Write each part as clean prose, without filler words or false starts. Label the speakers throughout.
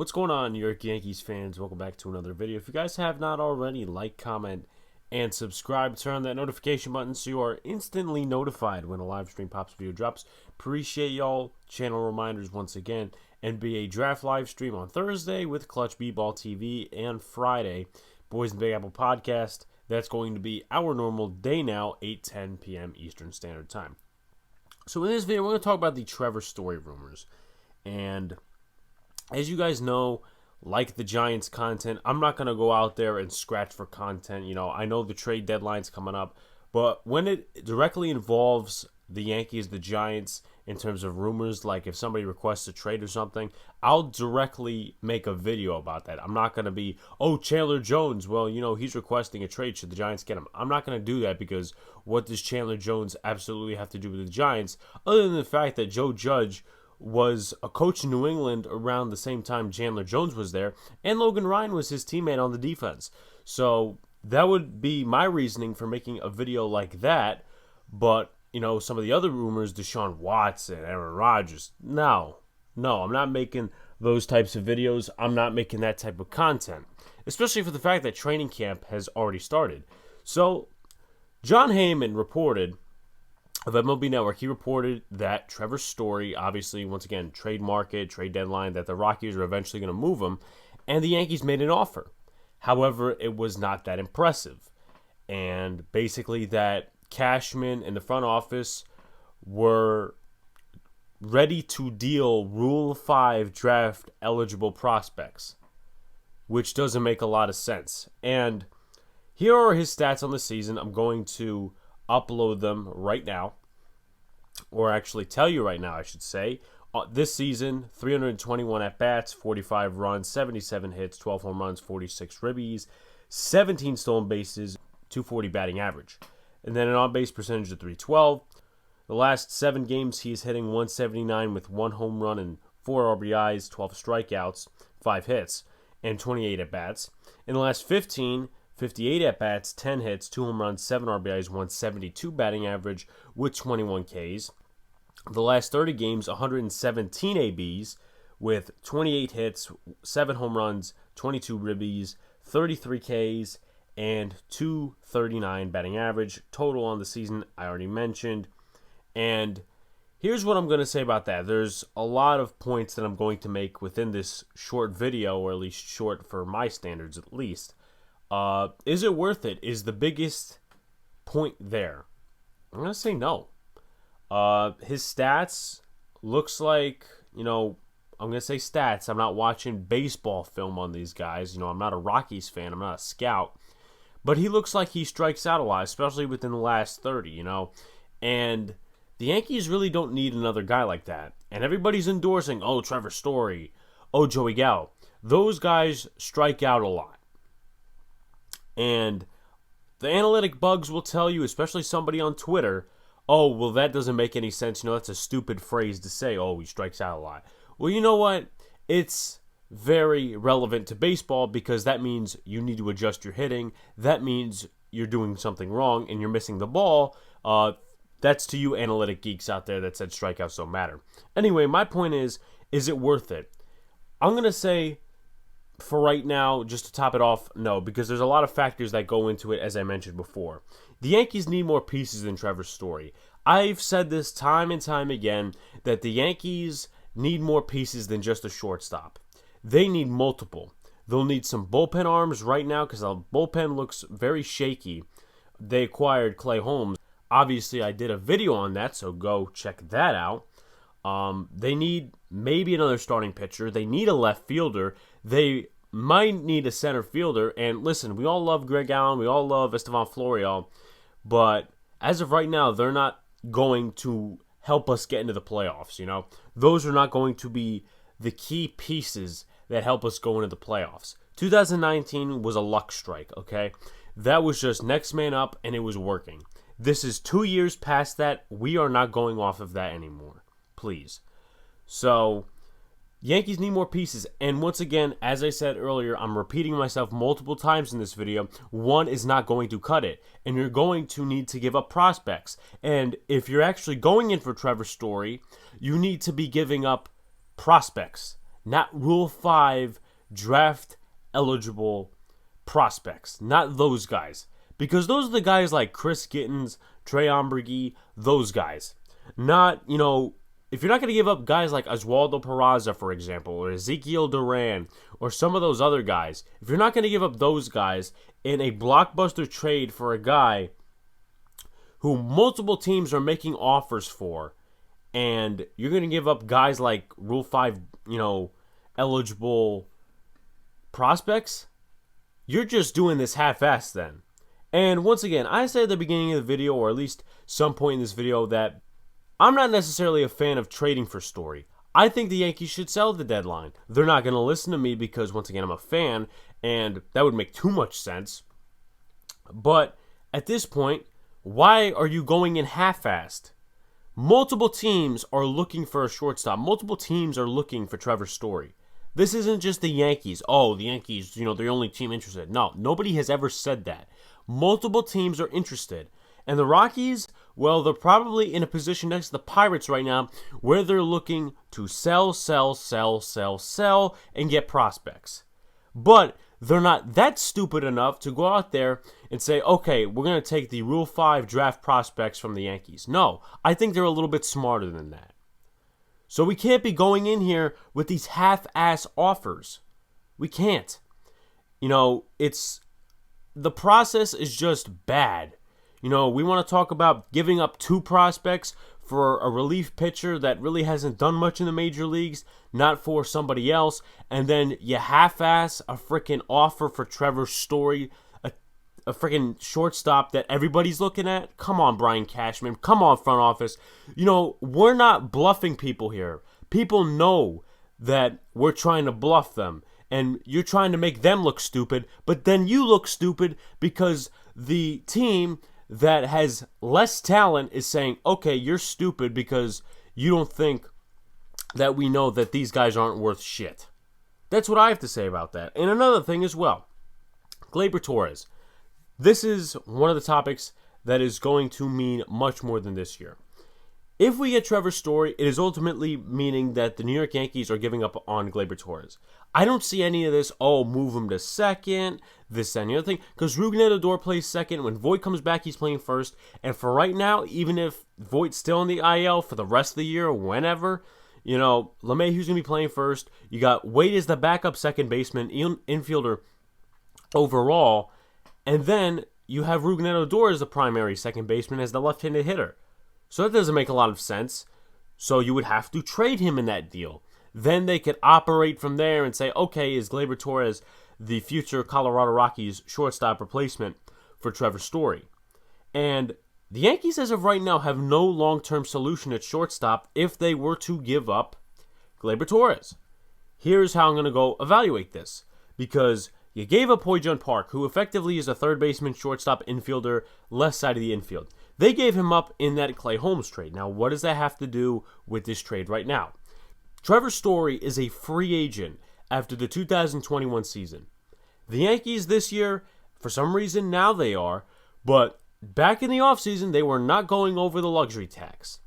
Speaker 1: What's going on, New York Yankees fans? Welcome back to another video. If you guys have not already, like, comment, and subscribe. Turn on that notification button so you are instantly notified when a live stream pops video drops. Appreciate y'all. Channel reminders once again. NBA Draft live stream on Thursday with Clutch B-Ball TV, and Friday, Boys in the Big Apple podcast. That's going to be our normal day now, 8:10 p.m. Eastern Standard Time. So in this video, we're going to talk about the Trevor Story rumors. And as you guys know, like the Giants content, I'm not going to go out there and scratch for content. You know, I know the trade deadline's coming up, but when it directly involves the Yankees, the Giants, in terms of rumors, like if somebody requests a trade or something, I'll directly make a video about that. I'm not going to be, oh, Chandler Jones, well, you know, he's requesting a trade. Should the Giants get him? I'm not going to do that, because what does Chandler Jones absolutely have to do with the Giants, other than the fact that Joe Judge was a coach in New England around the same time Chandler Jones was there, and Logan Ryan was his teammate on the defense. So that would be my reasoning for making a video like that. But, you know, some of the other rumors, Deshaun Watson, Aaron Rodgers, no, I'm not making those types of videos. I'm not making that type of content, especially for the fact that training camp has already started. So John Heyman reported of MLB Network, he reported that Trevor Story, obviously, once again, trade market, trade deadline, that the Rockies are eventually going to move him, and the Yankees made an offer. However, it was not that impressive. And basically that Cashman and the front office were ready to deal Rule 5 draft eligible prospects, which doesn't make a lot of sense. And here are his stats on the season. I'm going to upload them right now, or actually tell you right now, I should say. This season, 321 at-bats, 45 runs, 77 hits, 12 home runs, 46 ribbies, 17 stolen bases, 240 batting average, and then an on-base percentage of 312. The last 7 games, he's hitting 179 with 1 home run and 4 RBIs, 12 strikeouts, 5 hits, and 28 at-bats. In the last 15, 58 at-bats, 10 hits, 2 home runs, 7 RBIs, 172 batting average with 21 Ks. The last 30 games, 117 ABs with 28 hits, 7 home runs, 22 ribbies, 33 Ks, and 239 batting average. Total on the season, I already mentioned. And here's what I'm going to say about that. There's a lot of points that I'm going to make within this short video, or at least short for my standards at least. Is it worth it? Is the biggest point there? I'm going to say no. His stats looks like, you know, I'm going to say stats. I'm not watching baseball film on these guys. You know, I'm not a Rockies fan. I'm not a scout. But he looks like he strikes out a lot, especially within the last 30, you know. And the Yankees really don't need another guy like that. And everybody's endorsing, oh, Trevor Story, oh, Joey Gallo. Those guys strike out a lot. And the analytic bugs will tell you, especially somebody on Twitter, oh, well, that doesn't make any sense. You know, that's a stupid phrase to say, oh, he strikes out a lot. Well, you know what? It's very relevant to baseball, because that means you need to adjust your hitting. That means you're doing something wrong and you're missing the ball. That's to you analytic geeks out there that said strikeouts don't matter. Anyway, my point is it worth it? I'm going to say, for right now, just to top it off, no, because there's a lot of factors that go into it, as I mentioned before. The Yankees need more pieces than Trevor Story. I've said this time and time again, that the Yankees need more pieces than just a shortstop. They need multiple. They'll need some bullpen arms right now, because the bullpen looks very shaky. They acquired Clay Holmes. Obviously, I did a video on that, so go check that out. They need maybe another starting pitcher. They need a left fielder. They might need a center fielder. And listen, we all love Greg Allen. We all love Estevan Florial. But as of right now, they're not going to help us get into the playoffs, you know. Those are not going to be the key pieces that help us go into the playoffs. 2019 was a luck strike, okay? That was just next man up, and it was working. This is 2 years past that. We are not going off of that anymore. Please. So Yankees need more pieces. And once again, as I said earlier, I'm repeating myself multiple times in this video. One is not going to cut it. And you're going to need to give up prospects. And if you're actually going in for Trevor Story, you need to be giving up prospects, not Rule 5 draft eligible prospects. Not those guys. Because those are the guys like Chris Gittins, Trey Ombrigi, those guys. Not, if you're not going to give up guys like Oswaldo Peraza, for example, or Ezekiel Duran, or some of those other guys, if you're not going to give up those guys in a blockbuster trade for a guy who multiple teams are making offers for, and you're going to give up guys like Rule 5, eligible prospects, you're just doing this half-assed then. And once again, I said at the beginning of the video, or at least some point in this video, that I'm not necessarily a fan of trading for Story. I think the Yankees should sell at the deadline. They're not going to listen to me because, once again, I'm a fan, and that would make too much sense. But at this point, why are you going in half-assed? Multiple teams are looking for a shortstop. Multiple teams are looking for Trevor Story. This isn't just the Yankees. Oh, the Yankees, they're the only team interested. No, nobody has ever said that. Multiple teams are interested. And the Rockies, well, they're probably in a position next to the Pirates right now where they're looking to sell, and get prospects. But they're not that stupid enough to go out there and say, okay, we're going to take the Rule 5 draft prospects from the Yankees. No, I think they're a little bit smarter than that. So we can't be going in here with these half-ass offers. We can't. The process is just bad. We want to talk about giving up 2 prospects for a relief pitcher that really hasn't done much in the major leagues, not for somebody else, and then you half-ass a freaking offer for Trevor Story, a freaking shortstop that everybody's looking at. Come on, Brian Cashman. Come on, front office. We're not bluffing people here. People know that we're trying to bluff them, and you're trying to make them look stupid, but then you look stupid because the team that has less talent is saying, okay, you're stupid because you don't think that we know that these guys aren't worth shit. That's what I have to say about that. And another thing as well, Gleyber Torres. This is one of the topics that is going to mean much more than this year. If we get Trevor Story, it is ultimately meaning that the New York Yankees are giving up on Gleyber Torres. I don't see any of this, move him to second, this and the other thing, because Rougned Odor plays second. When Voit comes back, he's playing first. And for right now, even if Voit's still in the IL for the rest of the year, whenever, LeMahieu's going to be playing first. You got Wade as the backup second baseman, infielder overall. And then you have Rougned Odor as the primary second baseman as the left-handed hitter. So that doesn't make a lot of sense. So you would have to trade him in that deal. Then they could operate from there and say, okay, is Gleyber Torres the future Colorado Rockies shortstop replacement for Trevor Story? And the Yankees, as of right now, have no long-term solution at shortstop if they were to give up Gleyber Torres. Here's how I'm going to go evaluate this. Because you gave up Hoi-Jun Park, who effectively is a third baseman, shortstop, infielder, left side of the infield. They gave him up in that Clay Holmes trade. Now, what does that have to do with this trade right now? Trevor Story is a free agent after the 2021 season. The Yankees this year, for some reason now they are, but back in the offseason, they were not going over the luxury tax.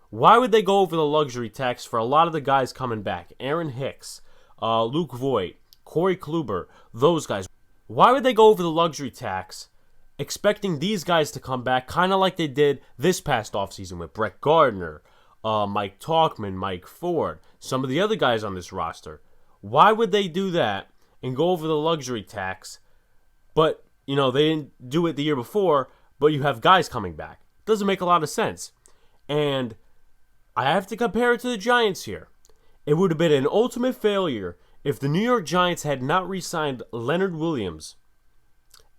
Speaker 1: Why would they go over the luxury tax for a lot of the guys coming back? Aaron Hicks, Luke Voit, Corey Kluber, those guys. Why would they go over the luxury tax expecting these guys to come back kind of like they did this past offseason with Brett Gardner, Mike Tauchman, Mike Ford, some of the other guys on this roster? Why would they do that and go over the luxury tax, but, they didn't do it the year before, but you have guys coming back? Doesn't make a lot of sense. And I have to compare it to the Giants here. It would have been an ultimate failure if the New York Giants had not re-signed Leonard Williams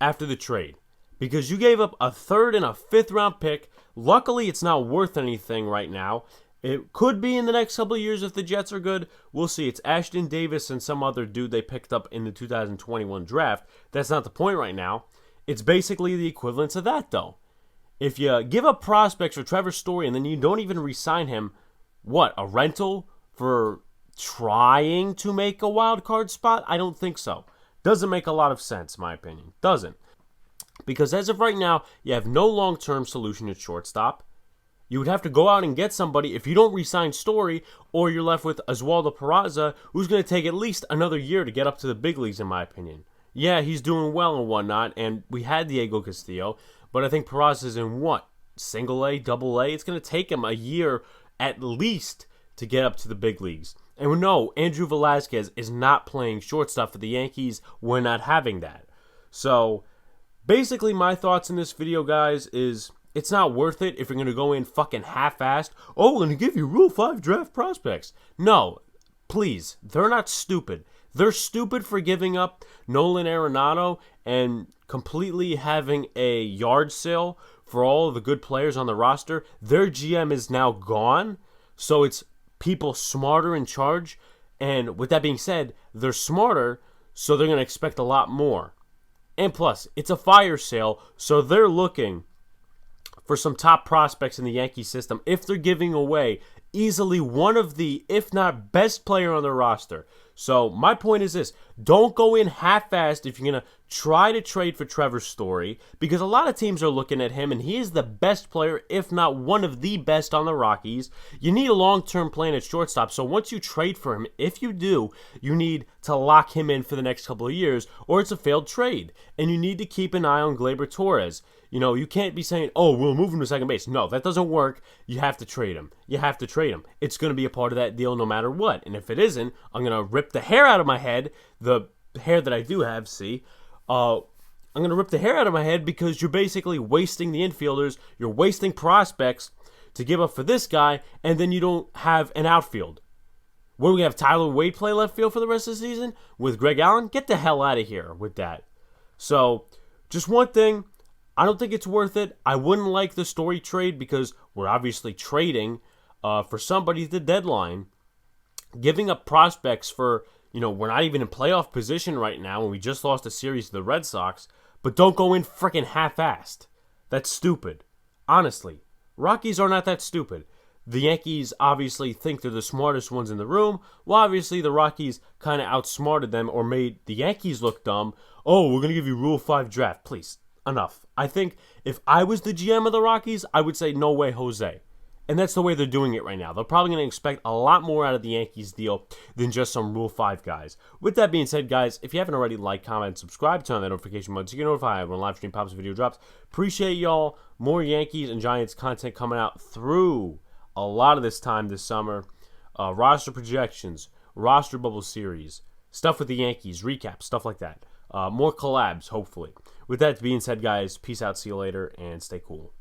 Speaker 1: after the trade, because you gave up a 3rd and a 5th round pick. Luckily, it's not worth anything right now. It could be in the next couple of years if the Jets are good. We'll see. It's Ashton Davis and some other dude they picked up in the 2021 draft. That's not the point right now. It's basically the equivalence of that, though. If you give up prospects for Trevor Story and then you don't even re-sign him, what, a rental for trying to make a wild card spot? I don't think so. Doesn't make a lot of sense, in my opinion. Doesn't. Because as of right now, you have no long-term solution at shortstop. You would have to go out and get somebody if you don't re-sign Story, or you're left with Oswaldo Peraza, who's going to take at least another year to get up to the big leagues, in my opinion. Yeah, he's doing well and whatnot, and we had Diego Castillo, but I think Peraza's in what? Single A, double A? It's going to take him a year at least to get up to the big leagues. And no, Andrew Velazquez is not playing shortstop for the Yankees. We're not having that. So, basically my thoughts in this video, guys, is it's not worth it if you're going to go in fucking half-assed. Oh, we're going to give you Rule 5 draft prospects. No, please, they're not stupid. They're stupid for giving up Nolan Arenado and completely having a yard sale for all of the good players on the roster. Their GM is now gone, so it's people smarter in charge. And with that being said, they're smarter, so they're going to expect a lot more. And plus, it's a fire sale, so they're looking for some top prospects in the Yankee system if they're giving away easily one of the, if not best player on the roster. So my point is this: don't go in half-assed if you're going to try to trade for Trevor Story, because a lot of teams are looking at him and he is the best player, if not one of the best on the Rockies. You need a long-term plan at shortstop, so once you trade for him, if you do, you need to lock him in for the next couple of years, or it's a failed trade. And you need to keep an eye on Gleyber Torres. You know, you can't be saying, oh, we'll move him to second base. No, that doesn't work. You have to trade him. You have to trade him. It's going to be a part of that deal no matter what. And if it isn't, I'm going to rip the hair out of my head, the hair that I do have, see. I'm going to rip the hair out of my head because you're basically wasting the infielders. You're wasting prospects to give up for this guy, and then you don't have an outfield. What do we have, Tyler Wade play left field for the rest of the season with Greg Allen? Get the hell out of here with that. So, just one thing. I don't think it's worth it. I wouldn't like the Story trade because we're obviously trading for somebody at the deadline. Giving up prospects for, we're not even in playoff position right now and we just lost a series to the Red Sox, but don't go in freaking half-assed. That's stupid. Honestly, Rockies are not that stupid. The Yankees obviously think they're the smartest ones in the room. Well, obviously the Rockies kind of outsmarted them or made the Yankees look dumb. Oh, we're going to give you Rule 5 draft. Please. Enough. I think if I was the GM of the Rockies, I would say no way, Jose. And that's the way they're doing it right now. They're probably going to expect a lot more out of the Yankees deal than just some Rule 5 guys. With that being said, guys, if you haven't already, like, comment, subscribe, turn on that notification button so you get notified when a live stream pops, video drops. Appreciate y'all. More Yankees and Giants content coming out through a lot of this time this summer. Roster projections, roster bubble series, stuff with the Yankees, recaps, stuff like that. More collabs, hopefully. With that being said, guys, peace out, see you later, and stay cool.